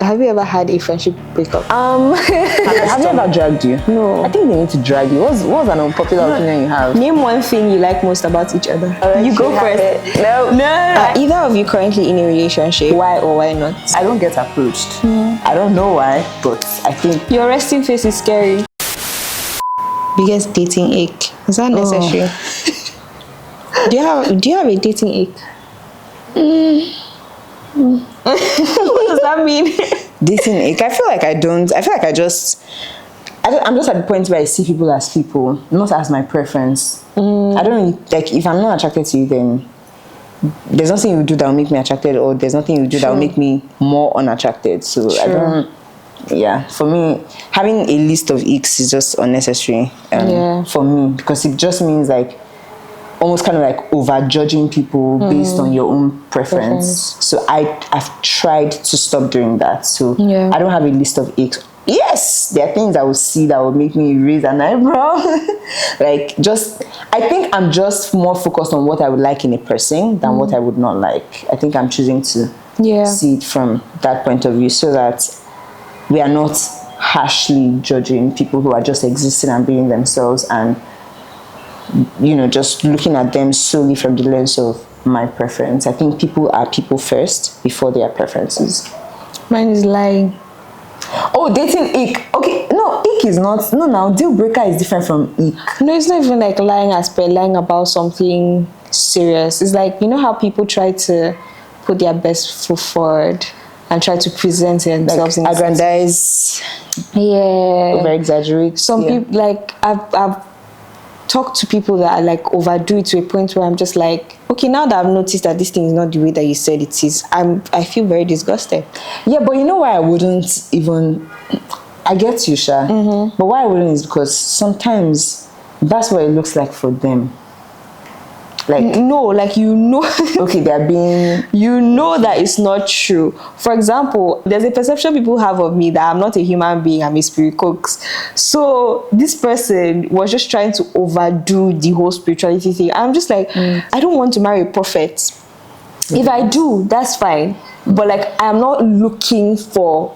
Have you ever had a friendship breakup? Have you ever dragged you? No. I think they need to drag you. What's an unpopular opinion you have? Name one thing you like most about each other. You go first. No. Are either of you currently in a relationship? Why or why not? I don't get approached. I don't know why, but I think Your resting face is scary. Biggest dating ache. Is that necessary? Do you have a dating ache? What does that mean? dating ache. I feel like I don't. I feel like I'm just at the point where I see people as people, not as my preference. I don't really, like, if I'm not attracted to you, then there's nothing you do that will make me attracted, or there's nothing you do that will make me more unattracted. So I don't. Yeah, for me, having a list of icks is just unnecessary. For me, because it just means like almost kind of like over judging people based on your own preference. So I've tried to stop doing that. So I don't have a list of icks. Yes, there are things I will see that will make me raise an eyebrow. I think I'm just more focused on what I would like in a person than what I would not like. I think I'm choosing to see it from that point of view, so that we are not harshly judging people who are just existing and being themselves, and just looking at them solely from the lens of my preference. I think people are people first before their preferences. Mine is lying. Oh, dating ick. Okay, no, ick is not. No, now deal breaker is different from ick. No, it's not even like lying as per lying about something serious. It's like, how people try to put their best foot forward and try to present themselves in aggrandize, over exaggerate. Some people, like, I've talked to people that are like overdo it to a point where I'm just like, okay, now that I've noticed that this thing is not the way that you said it is, I feel very disgusted. Yeah, but you know why I wouldn't even, I get you, Sha. But why I wouldn't is because sometimes that's what it looks like for them. Like, no, like, okay, they're being, that it's not true. For example, there's a perception people have of me that I'm not a human being, I'm a spirit cox. So this person was just trying to overdo the whole spirituality thing. I'm just like, I don't want to marry a prophet. If I do, that's fine. But like, I'm not looking for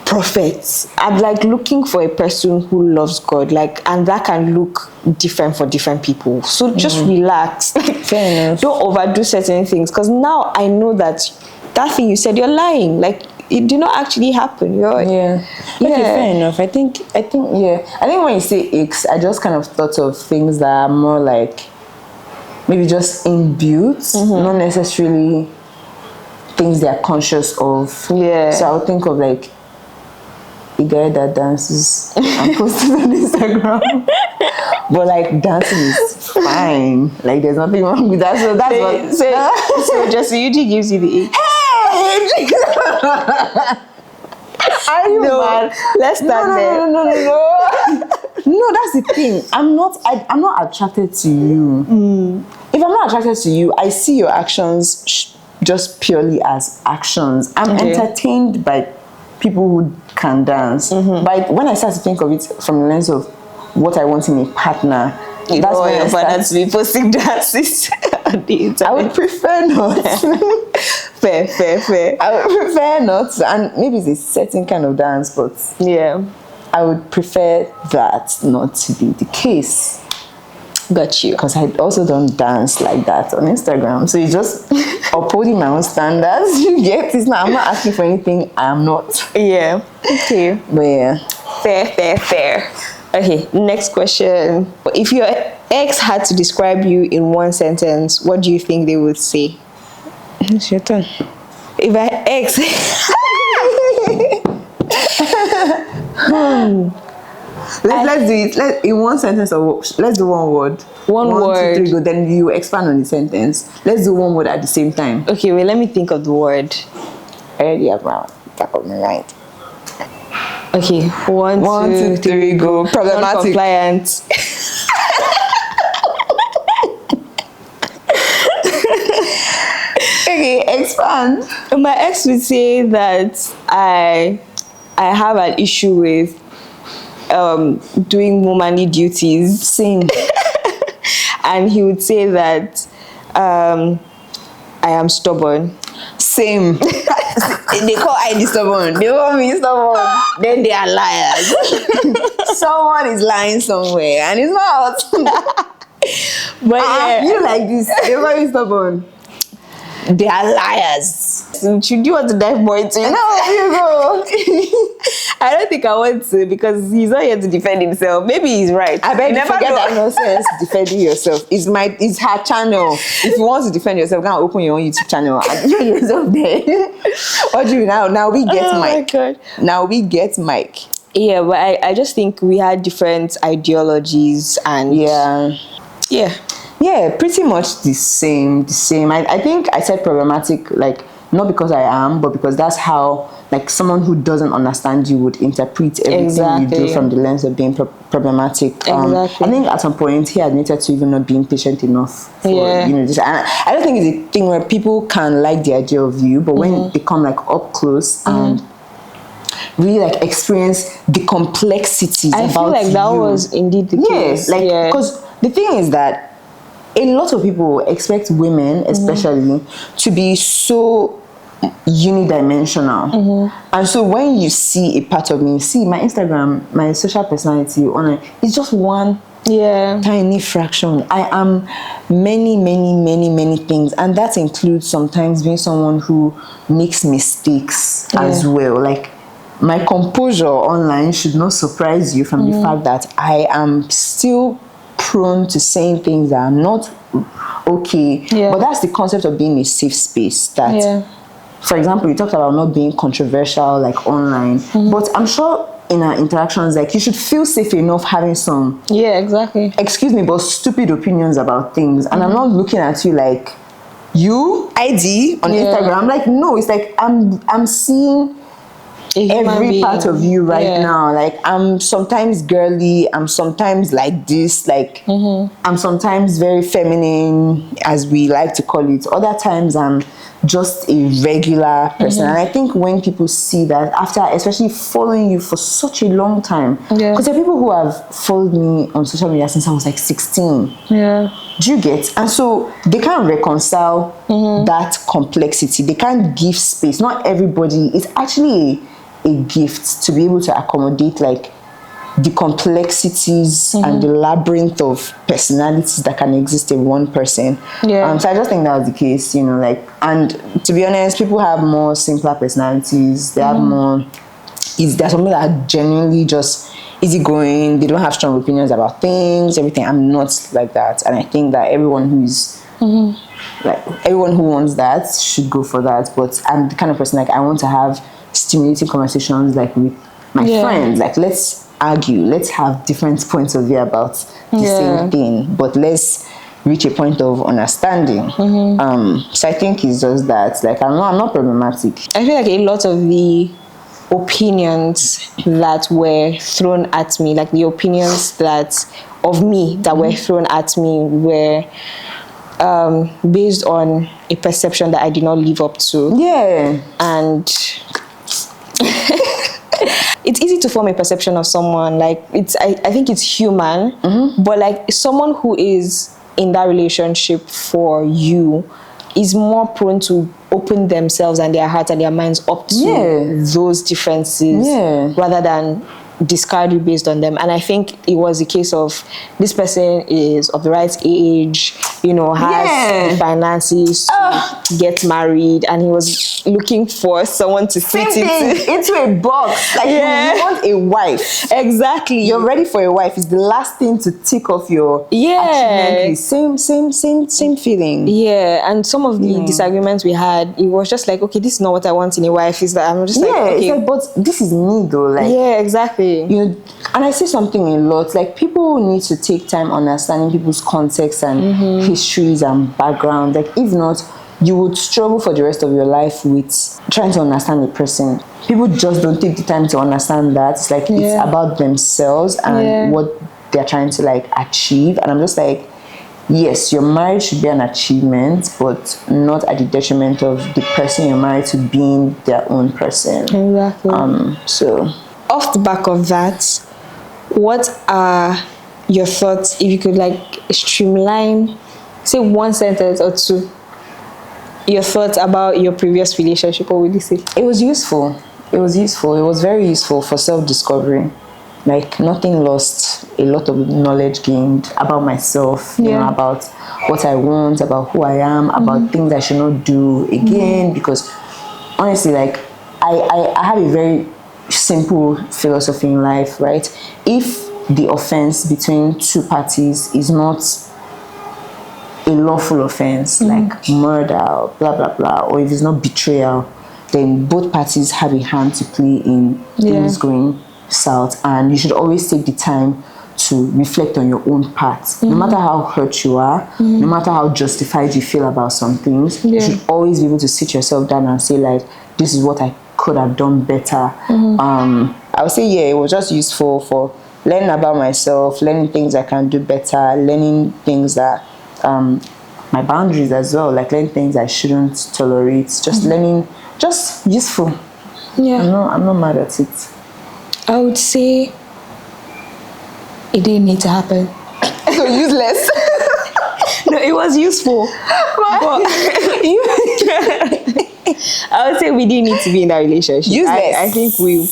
prophets. I'm like looking for a person who loves God, like, and that can look different for different people. So just relax. Fair enough. Don't overdo certain things, because now I know that thing you said, you're lying. Like, it did not actually happen. Okay, fair enough. I think when you say icks, I just kind of thought of things that are more like maybe just inbuilt, not necessarily things they are conscious of. So I would think of like a guy that dances and posts it on Instagram. But like, dancing is fine. Like, there's nothing wrong with that. So that's so just Uji gives you the ick. Are you mad? Let's start there. No. No, that's the thing. I'm not attracted to you. If I'm not attracted to you, I see your actions just purely as actions. I'm entertained by people who can dance. But when I start to think of it from the lens of what I want in a partner, that's when your partner to be posting dances on the internet. I would prefer not. Fair. I would prefer not, and maybe it's a certain kind of dance, but I would prefer that not to be the case. Got you. Because I also don't dance like that on Instagram. So it's just upholding my own standards. You get it? Now I'm not asking for anything I'm not. Yeah. Okay. But yeah. Fair. Okay, next question. If your ex had to describe you in one sentence, what do you think they would say? It's your turn. If my ex... Let's do it. In one sentence, or let's do one word. One word. 2, 3, go. Then you expand on the sentence. Let's do one word at the same time. Okay, wait. Let me think of the word. I already have my back of my mind. Okay, 1, 2, 3, go. Problematic. Compliant. Okay, expand. My ex would say that I have an issue with doing womanly duties. Same. And he would say that I am stubborn. Same. They call Idy stubborn. They call me stubborn. Then they are liars. Someone is lying somewhere, and it's not. But yeah, You like this. They call me stubborn. They are liars. should you want to dive more into it? No, you go. I don't think I want to, because he's not here to defend himself. Maybe he's right. I beg you, never forget know. that nonsense. Defending yourself. It's her channel. If you want to defend yourself, go and open your own YouTube channel and you yourself there. What do you now? Now we get Oh my Mike. God. Now we get Mike. Yeah, but I just think we had different ideologies and Yeah. yeah, Pretty much the same. I think I said problematic, like, not because I am, but because that's how, like, someone who doesn't understand you would interpret everything you do Exactly. from the lens of being problematic. Exactly. I think at some point he admitted to even not being patient enough for, Yeah. this. And I don't think it's a thing where people can like the idea of you, but when they come, like, up close and really, like, experience the complexities I about feel like that you. was indeed the Yes, case. like, yeah. because the thing is that a lot of people expect women, especially, to be so unidimensional. And so when you see a part of me, see my Instagram, my social personality online, it's just one yeah, tiny fraction. I am many things, and that includes sometimes being someone who makes mistakes as well. Like, my composure online should not surprise you from the fact that I am still prone to saying things that are not okay. Yeah. But that's the concept of being a safe space. That, yeah, for example, you talked about not being controversial, like, online, but I'm sure in our interactions, like, you should feel safe enough having some, yeah, exactly. excuse me, but stupid opinions about things. And I'm not looking at you like, you ID on Yeah. Instagram. Like, no, it's like I'm seeing A human every being. part of you right Yeah. now. Like, I'm sometimes girly, I'm sometimes like this, like, I'm sometimes very feminine, as we like to call it. Other times I'm just a regular person. And I think when people see that, after especially following you for such a long time, Yeah. because there are people who have followed me on social media since I was like 16. Yeah. Do you get? And so they can't reconcile that complexity. They can't give space. Not everybody. It's actually a gift to be able to accommodate, like, the complexities and the labyrinth of personalities that can exist in one person. Yeah. So I just think that was the case, like, and to be honest, people have more simpler personalities. They have more. There's something that are genuinely just easygoing. They don't have strong opinions about things. Everything. I'm not like that, and I think that everyone who's like, everyone who wants that should go for that. But I'm the kind of person, like, I want to have stimulating conversations, like, with my friends. Like, let's argue, let's have different points of view about the same thing, but let's reach a point of understanding. So I think it's just that, like, I'm not problematic. I feel like a lot of the opinions that were thrown at me, like the opinions that of me that were thrown at me, were based on a perception that I did not live up to. Yeah. And it's easy to form a perception of someone. Like, I think it's human, but, like, someone who is in that relationship for you is more prone to open themselves and their hearts and their minds up to those differences rather than discard you based on them. And I think it was a case of this person is of the right age, has the finances to get married, and he was looking for someone to fit into a box. Like, you want a wife. Exactly. You're ready for a wife. It's the last thing to tick off your achievement list. Same feeling. Yeah, and some of the disagreements we had, it was just like, okay, this is not what I want in a wife. Is that I'm just like, okay, it's like, but this is me though. Like, yeah, exactly. And I say something a lot, like, people need to take time understanding people's context and histories and background. Like, if not, you would struggle for the rest of your life with trying to understand a person. People just don't take the time to understand that. It's like, it's about themselves and what they're trying to, like, achieve. And I'm just like, yes, your marriage should be an achievement, but not at the detriment of the person you're married to being their own person. Exactly. So off the back of that, what are your thoughts if you could, like, streamline, say, one sentence or two your thoughts about your previous relationship, what would you say? It was useful. It was useful. It was very useful for self-discovery. Like, nothing lost, a lot of knowledge gained about myself, you know, about what I want, about who I am, about things I should not do again. Because honestly, like, I have a very simple philosophy in life, right? If the offense between two parties is not a lawful offense, like murder, or blah blah blah, or if it's not betrayal, then both parties have a hand to play in things going south. And you should always take the time to reflect on your own part. No matter how hurt you are, no matter how justified you feel about some things, you should always be able to sit yourself down and say, like, this is what I could have done better. I would say, yeah, it was just useful for learning about myself, learning things I can do better, learning things that my boundaries as well, like learning things I shouldn't tolerate, just learning, just useful. I'm not mad at it. I would say it didn't need to happen. So useless. No, it was useful. But I would say we didn't need to be in that relationship. Useless. I think we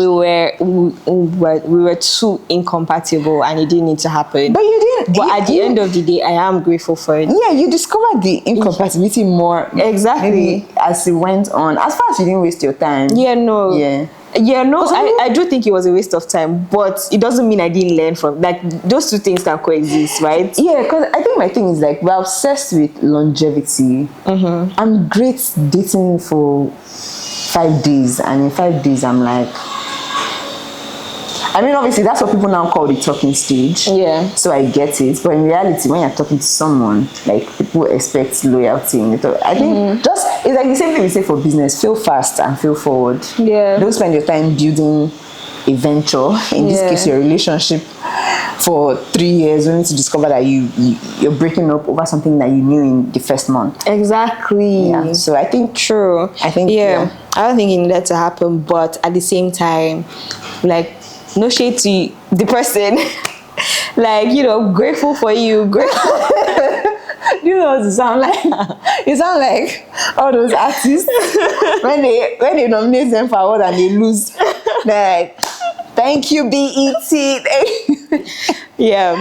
were too incompatible, and it didn't need to happen. But you didn't. But at the end of the day, I am grateful for it. Yeah, you discovered the incompatibility more. Exactly. As it went on. As far as you didn't waste your time. Yeah, no. Yeah, no, I do think it was a waste of time, but it doesn't mean I didn't learn from, like, those two things can coexist, right? Yeah, because I think my thing is, like, we're obsessed with longevity. I'm great dating for 5 days, and in 5 days I'm like, I mean, obviously that's what people now call the talking stage. Yeah. So I get it, but in reality, when you're talking to someone, like, people expect loyalty in it. I think it's like the same thing we say for business: feel fast and feel forward. Yeah. Don't spend your time building a venture, in this case your relationship, for 3 years only to discover that you're breaking up over something that you knew in the first month. Exactly. Yeah. So I think I don't think it needed to happen, but at the same time, like, no shade to the person. Like, you know, grateful for you. Grateful. You know what you sound like? You sound like all those artists when they nominate them for award and they lose. They're like, thank you, BET. Yeah.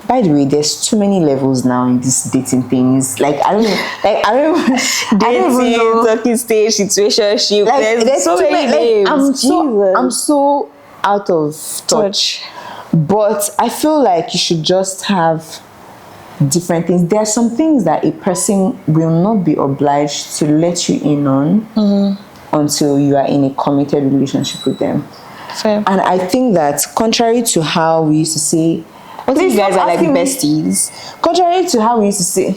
By the way, there's too many levels now in this dating things. Like, I don't even know. Talking stage, situationship. Like, there's so many names. I'm so out of touch. But I feel like you should just have different things. There are some things that a person will not be obliged to let you in on until you are in a committed relationship with them. Fair. And I think that, contrary to how we used to say, what if you guys are like besties? Contrary to how we used to say,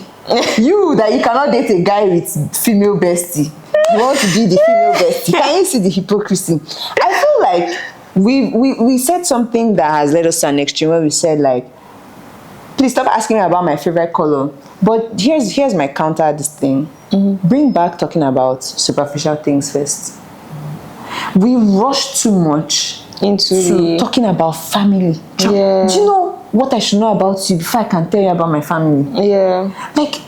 you cannot date a guy with female bestie. You want to be the female bestie. Can you see the hypocrisy? I feel like we said something that has led us to an extreme where we said, like, please stop asking me about my favorite color. But here's my counter at this thing. Bring back talking about superficial things first. We rush too much into talking about family. Yeah. Do you know what I should know about you before I can tell you about my family? Yeah. Like,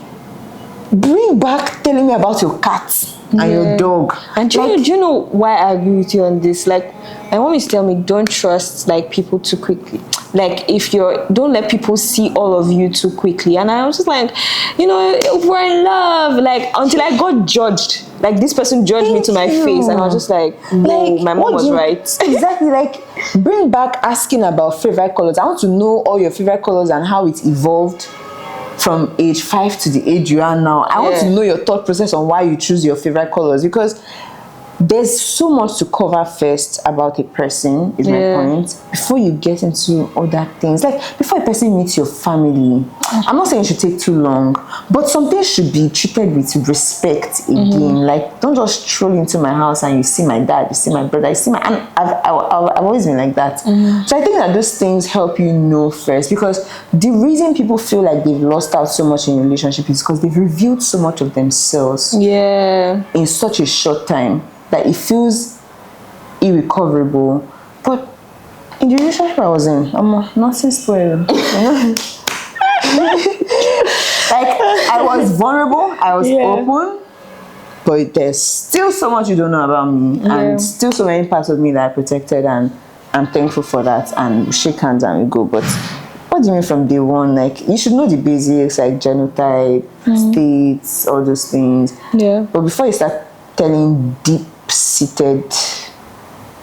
bring back telling me about your cat and your dog. And do you know why I agree with you on this? Like, my mom used to tell me, don't trust, like, people too quickly. Like, don't let people see all of you too quickly. And I was just like, you know, we're in love. Like, until I got judged. Like, this person judged me to my face, and I was just like, no, my mom was right. Exactly. Like, bring back asking about favorite colors. I want to know all your favorite colors and how it evolved from age 5 to the age you are now. I want to know your thought process on why you choose your favorite colors, because there's so much to cover first about a person, is my point, before you get into other things. Like, before a person meets your family, I'm not saying it should take too long, but some things should be treated with respect again. Like, don't just stroll into my house and you see my dad, you see my brother, you see my... And I've always been like that. So I think that those things help you know first, because the reason people feel like they've lost out so much in a relationship is because they've revealed so much of themselves in such a short time that it feels irrecoverable. But in the relationship I was in, nothing spoiled. Like, Like, I was vulnerable, I was Yeah. open, but there's still so much you don't know about me, Yeah. and still so many parts of me that I protected, and I'm thankful for that. And we shake hands and we go. But what do you mean from day one? Like, you should know the basics, like genotype, states, all those things. Yeah. But before you start telling deep-seated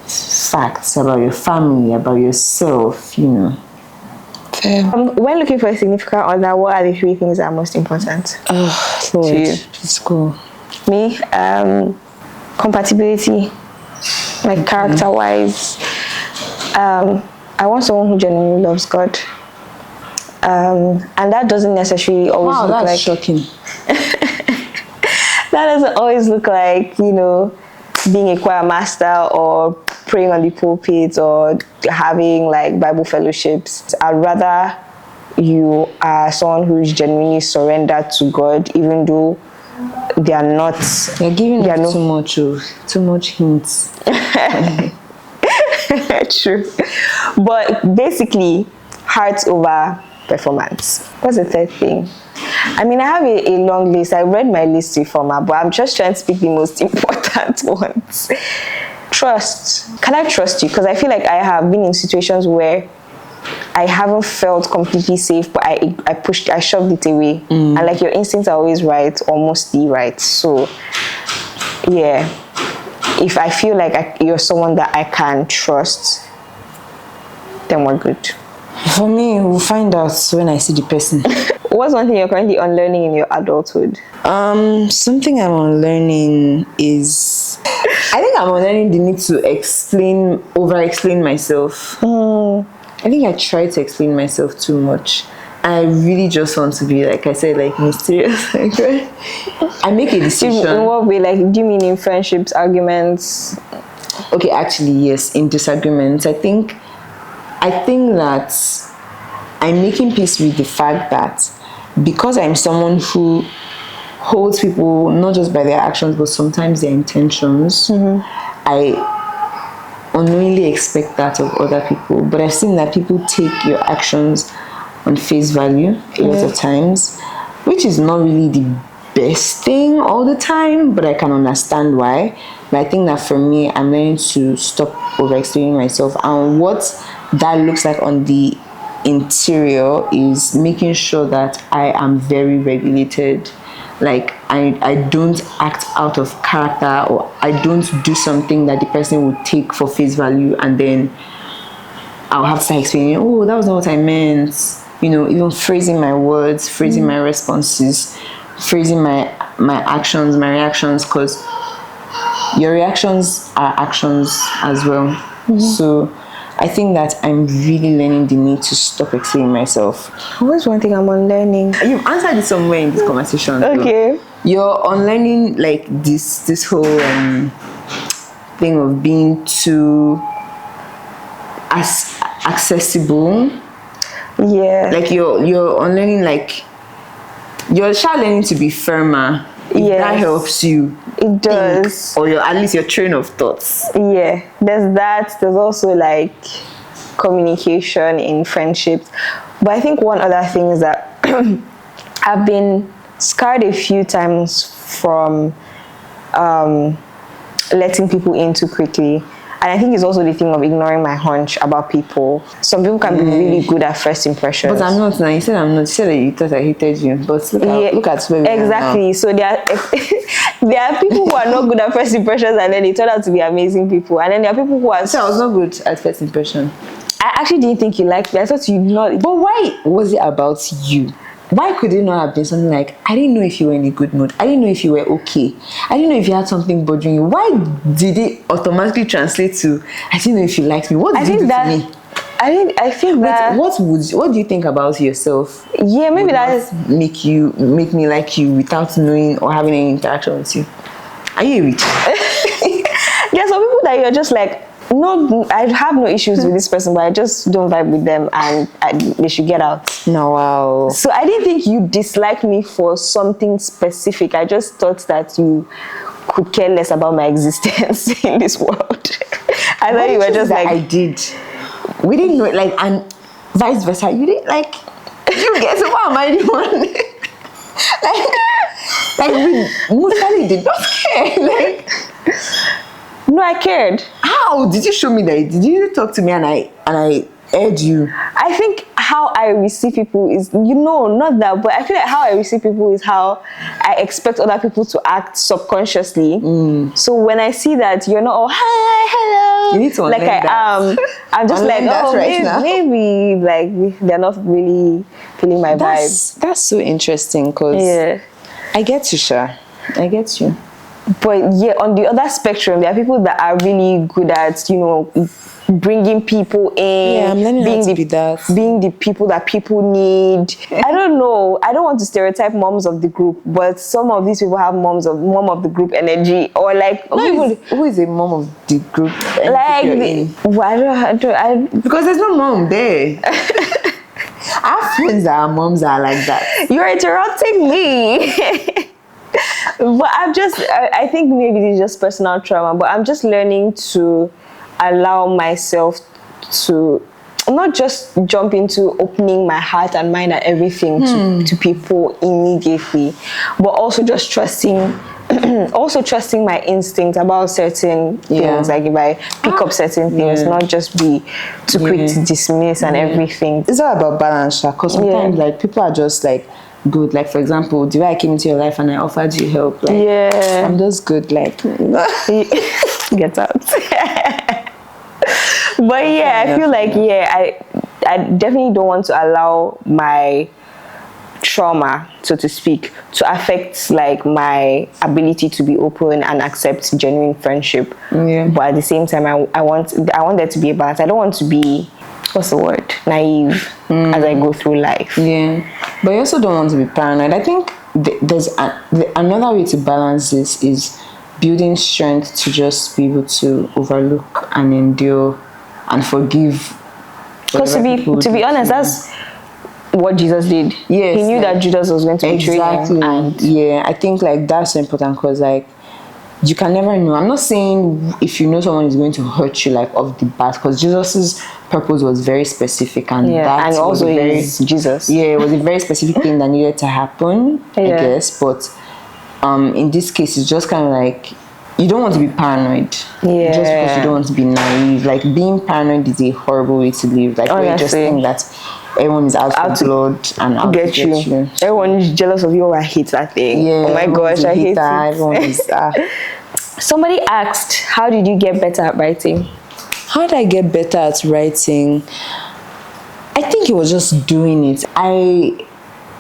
facts about your family, about yourself, you know. When looking for a significant other, what are the 3 things that are most important? Oh, Lord. To you? Let's go. Me, compatibility, like character-wise. I want someone who genuinely loves God. And that doesn't necessarily always Wow, look that's like... shocking. That doesn't always look like, you know, being a choir master or praying on the pulpit or having like Bible fellowships. I'd rather you are someone who is genuinely surrendered to God, even though they are not. You're giving they are us too much hints. True. But basically, heart over performance. What's the third thing? I mean, I have a long list. I read my list before, but I'm just trying to pick the most important ones. Trust. Can I trust you? Because I feel like I have been in situations where I haven't felt completely safe, but I shoved it away. And like, your instincts are always right, or mostly right. So, yeah. If I feel like you're someone that I can trust, then we're good. For me, we'll find out when I see the person. What's one thing you're currently unlearning in your adulthood? Something I'm unlearning is, I think I'm unlearning the need to over-explain myself. I think I try to explain myself too much. I really just want to be, like I said, like mysterious. I make a decision. In what way? Like, do you mean in friendships, arguments? Okay, actually, yes, in disagreements. I think that I'm making peace with the fact that because I'm someone who holds people not just by their actions but sometimes their intentions, I unknowingly expect that of other people. But I've seen that people take your actions on face value a lot of times, which is not really the best thing all the time, but I can understand why. But I think that for me, I'm learning to stop over-explaining myself, and what that looks like on the interior is making sure that I am very regulated. Like, I don't act out of character, or I don't do something that the person would take for face value, and then I'll have to start explaining, oh, that was not what I meant. You know, even phrasing my words, phrasing my responses, phrasing my actions, my reactions, because your reactions are actions as well. So I think that I'm really learning the need to stop explaining myself. What's one thing I'm unlearning? You've answered it somewhere in this conversation. Okay. You're unlearning like this whole thing of being too accessible. Yeah. Like you're unlearning, like you're learning to be firmer. Yes. That helps you. It does. Or at least your train of thoughts. Yeah. There's that. There's also like communication in friendships. But I think one other thing is that I've been scarred a few times from letting people in too quickly. And I think it's also the thing of ignoring my hunch about people. Some people can be really good at first impressions. But I'm not now. You said I'm not. You said that you thought I hated you. But look at where we are now. Exactly. So there are people who are not good at first impressions, and then they turn out to be amazing people. And then there are people who are... So I was not good at first impression. I actually didn't think you liked me. I thought you not... But why was it about you? Why could it not have been something like, I didn't know if you were in a good mood. I didn't know if you were okay. I didn't know if you had something bothering you. Why did it automatically translate to, I didn't know if you liked me? What did you do to me? I feel that... What do you think about yourself? Yeah, maybe that's... make me like you without knowing or having any interaction with you. Are you a witch? There are some people that you're just like, no, I have no issues with this person, but I just don't vibe with them, and they should get out. No, wow. So I didn't think you disliked me for something specific. I just thought that you could care less about my existence in this world. I thought you were just like... I did. We didn't know it, like, and vice versa. You didn't, like, you get, so why am I the one? like we mostly did not care. Like, No, I cared. how did you show me that? Did you talk to me and I heard you? I think how I receive people is, not that, but I feel like how I receive people is how I expect other people to act subconsciously. So when I see that you're not all hi, hello, You need to like unlearn that. I'm just like, Unlearn that oh, right now. maybe like they're not really feeling my vibes. That's so interesting because Yeah. I get you, Sha. I get you. But yeah, on the other spectrum, there are people that are really good at, bringing people in. Yeah, I'm learning how to be that. Being the people that people need. I don't know. I don't want to stereotype moms of the group, but some of these people have mom of the group energy, or like Who is a mom of the group? like Because there's no mom there. I have friends that are moms that are like that. you're interrupting me. But I think maybe it's just personal trauma, but I'm just learning to allow myself to not just jump into opening my heart and mind and everything to people immediately, but also just trusting my instinct about certain things. Like if I pick up certain things, not just be too quick to dismiss and everything. It's all about balance, because sometimes like people are just like good. Like for example, the way I came into your life and I offered you help, like I'm just good, like get out. But I feel like I definitely don't want to allow my trauma, so to speak, to affect like my ability to be open and accept genuine friendship. But at the same time, I want there to be a balance. I don't want to be, what's the word, naive as I go through life. But you also don't want to be paranoid. I think there's another way to balance this is building strength to just be able to overlook and endure and forgive. Because to be honest, that's what Jesus did. Yes, he knew that Judas was going to betray him. And I think like that's so important because like you can never know. I'm not saying if you know someone is going to hurt you like off the bat, because Jesus's purpose was very specific, and that and also is Jesus. It was a very specific thing that needed to happen, I guess. But in this case, it's just kind of like you don't want to be paranoid, just because you don't want to be naive. Like being paranoid is a horrible way to live. Like where you just think that everyone is out for blood and out get to get you. Everyone is jealous of you. I hate that thing. Oh my gosh, I hate it. Everyone is. Somebody asked, how did you get better at writing? How did I get better at writing? I think it was just doing it. I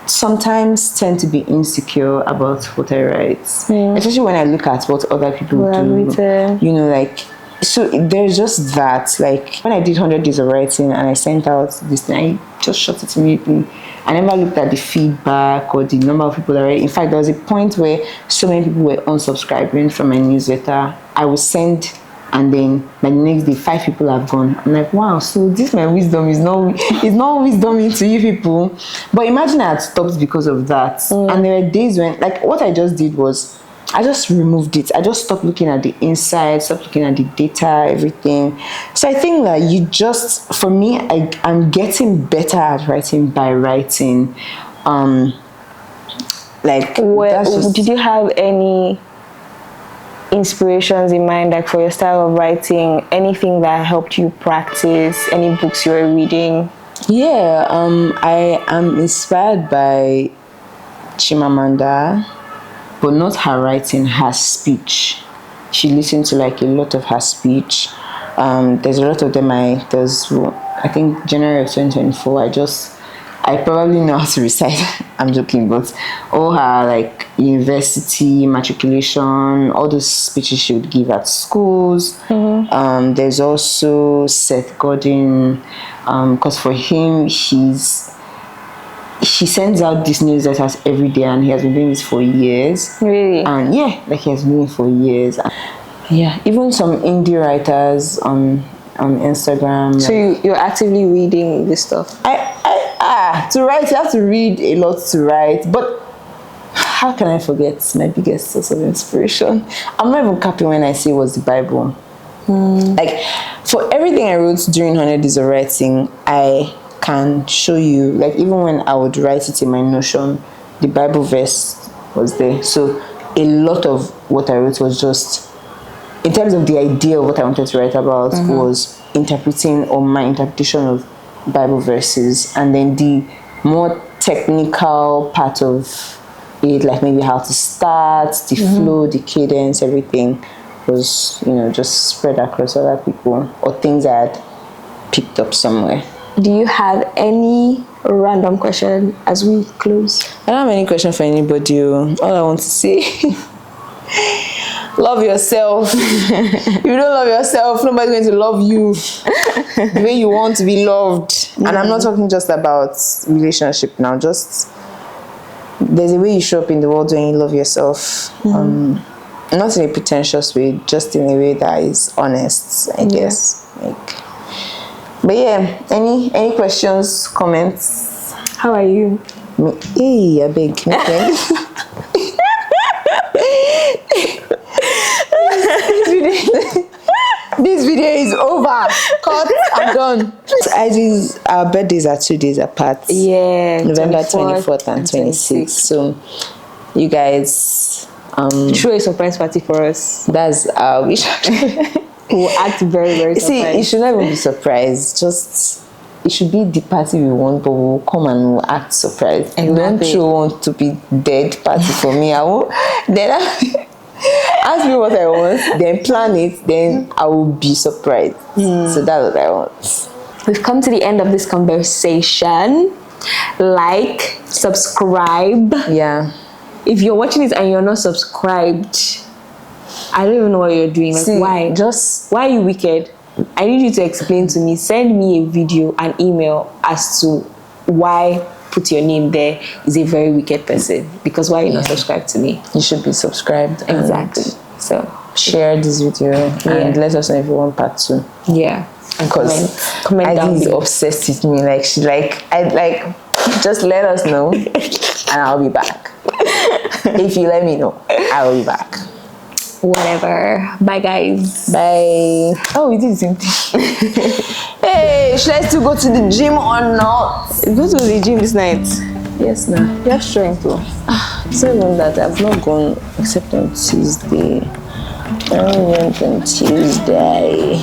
sometimes tend to be insecure about what I write, especially when I look at what other people do. Like, so there's just that. Like when I did 100 days of writing and I sent out this thing, I just shot it immediately. I never looked at the feedback or the number of people that read. In fact, there was a point where so many people were unsubscribing from my newsletter. I would send, and then by the next day, 5 people have gone. I'm like, wow, so this my wisdom is not wisdom into you people. But imagine I had stopped because of that. And there were days when, like, what I just did was I just removed it. I just stopped looking at the inside, stopped looking at the data, everything. So I think that for me, I'm getting better at writing by writing. Did you have any inspirations in mind, like for your style of writing? Anything that helped you practice? Any books you were reading? I am inspired by Chimamanda, but not her writing, her speech. She listened to like a lot of her speech. There's a lot of them. I think January of 2024. I probably know how to recite. I'm joking, but all her like university matriculation, all those speeches she would give at schools. There's also Seth Godin, because for him, he sends out these newsletters every day, and he has been doing this for years. Really? And he has been doing it for years. Even some indie writers on Instagram. So you're actively reading this stuff? To write, you have to read a lot to write. But how can I forget my biggest source of inspiration? I'm not even capping when I say it was the Bible. Like, for everything I wrote during 100 days of writing, I can show you, like, even when I would write it in my Notion, the Bible verse was there. So a lot of what I wrote was just, in terms of the idea of what I wanted to write about, was interpreting, or my interpretation of Bible verses, and then the more technical part of it, like maybe how to start, the flow, the cadence, everything was, just spread across other people or things I had picked up somewhere. Do you have any random question as we close? I don't have any question for anybody. All I want to say, love yourself. If you don't love yourself, nobody's going to love you the way you want to be loved. And I'm not talking just about relationship now. Just, there's a way you show up in the world when you love yourself. Not in a pretentious way, just in a way that is honest, I guess. But yeah, any questions, comments? How are you? Hey, I beg. This video is over. Cut. I'm done. Our birthdays are 2 days apart. Yeah, November 24th and 26th. So, you guys, throw a surprise party for us. That's our wish. We'll act very, very surprised. See, it should not even be surprised. Just, it should be the party we want, but we'll come and we'll act surprised. Exactly. Don't you want to be dead party for me? I won't. Then ask me what I want, then plan it, then I will be surprised. So that's what I want. We've come to the end of this conversation. Like, subscribe. Yeah. If you're watching it and you're not subscribed, I don't even know what you're doing. Like, See, why? Why are you wicked? I need you to explain to me. Send me a video, an email as to why put your name there is a very wicked person. Because why are you not subscribed to me? You should be subscribed. Exactly. So share this video and let us know if you want part 2. Yeah. And comment down Idy is below. obsessed with me. Like, she just let us know and I'll be back. If you let me know, I will be back. Whatever. Bye, guys. Bye. Oh, we did the same thing. Hey, should I still go to the gym or not? Go to the gym this night. Yes, nah. You have strength though. So even that I've not gone except on Tuesday. I went on Tuesday.